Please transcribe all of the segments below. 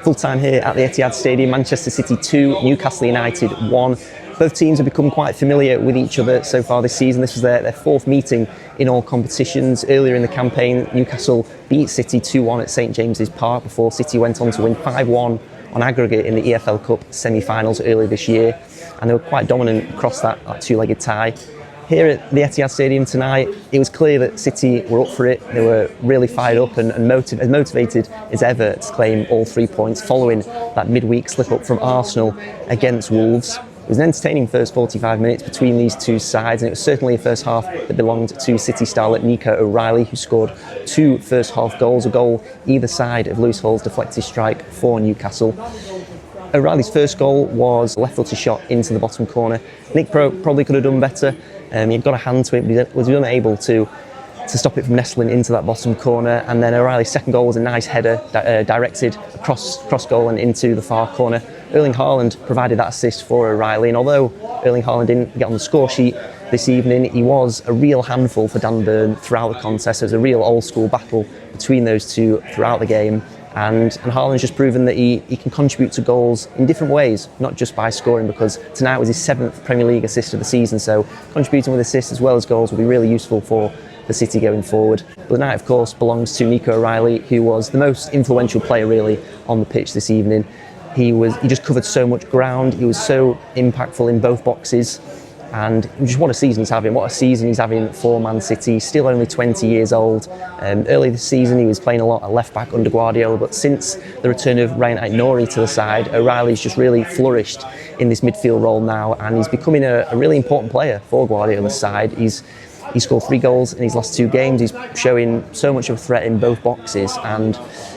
Full time here at the Etihad Stadium, Manchester City 2, Newcastle United 1. Both teams have become quite familiar with each other so far this season. This was their fourth meeting in all competitions. Earlier in the campaign, Newcastle beat City 2-1 at St James's Park before City went on to win 5-1 on aggregate in the EFL Cup semi-finals earlier this year. And they were quite dominant across that two-legged tie. Here at the Etihad Stadium tonight, it was clear that City were up for it. They were really fired up and as motivated as ever to claim all 3 points following that midweek slip-up from Arsenal against Wolves. It was an entertaining first 45 minutes between these two sides, and it was certainly a first half that belonged to City starlet Nico O'Reilly, who scored 2 first half goals, a goal either side of Lewis Hall's deflected strike for Newcastle. O'Reilly's first goal was a left-footed shot into the bottom corner. Nick probably could have done better. He got a hand to it, but he was unable to stop it from nestling into that bottom corner. And then O'Reilly's second goal was a nice header directed across goal and into the far corner. Erling Haaland provided that assist for O'Reilly, and although Erling Haaland didn't get on the score sheet this evening, he was a real handful for Dan Burn throughout the contest. It was a real old-school battle between those two throughout the game. And Haaland's just proven that he can contribute to goals in different ways, not just by scoring, because tonight was his 7th Premier League assist of the season, so contributing with assists as well as goals will be really useful for the City going forward. But the night, of course, belongs to Nico O'Reilly, who was the most influential player really on the pitch this evening. He just covered so much ground, he was so impactful in both boxes. And just what a season he's having. What a season he's having for Man City. Still only 20 years old. Early this season he was playing a lot at left back under Guardiola, but since the return of Ryan Aït-Nouri to the side, O'Reilly's just really flourished in this midfield role now, and he's becoming a really important player for Guardiola's side. He's scored 3 goals in his last 2 games. He's showing so much of a threat in both boxes, and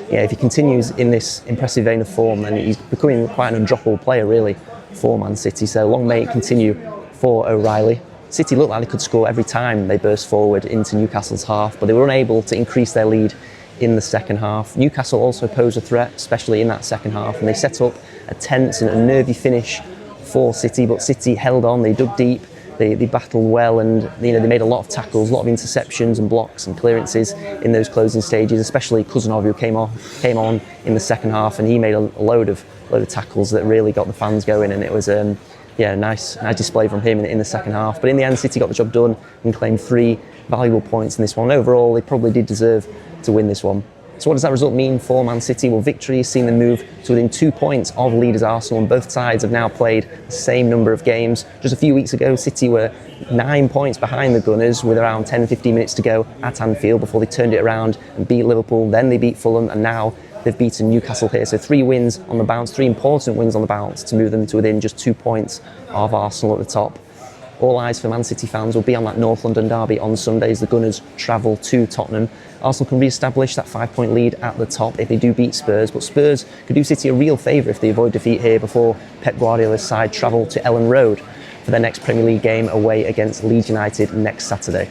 yeah, if he continues in this impressive vein of form, then he's becoming quite an undroppable player really for Man City. So long may it continue for O'Reilly. City looked like they could score every time they burst forward into Newcastle's half, but they were unable to increase their lead in the second half. Newcastle also posed a threat, especially in that second half, and they set up a tense and a nervy finish for City, but City held on, they dug deep, they battled well, and they made a lot of tackles, a lot of interceptions and blocks and clearances in those closing stages, especially Kuzanov, who came on in the second half, and he made a load of tackles that really got the fans going, and it was nice display from him in the second half. But in the end, City got the job done and claimed 3 valuable points in this one. Overall, they probably did deserve to win this one. So what does that result mean for Man City? Well, victory has seen them move to within 2 points of leaders Arsenal, and both sides have now played the same number of games. Just a few weeks ago, City were 9 points behind the Gunners with around 10-15 minutes to go at Anfield before they turned it around and beat Liverpool. Then they beat Fulham, and now they've beaten Newcastle here. So 3 wins on the bounce, 3 important wins on the bounce to move them to within just 2 points of Arsenal at the top. All eyes for Man City fans will be on that North London derby on Sunday as the Gunners travel to Tottenham. Arsenal can re-establish that 5-point lead at the top if they do beat Spurs, but Spurs could do City a real favour if they avoid defeat here before Pep Guardiola's side travel to Ellen Road for their next Premier League game away against Leeds United next Saturday.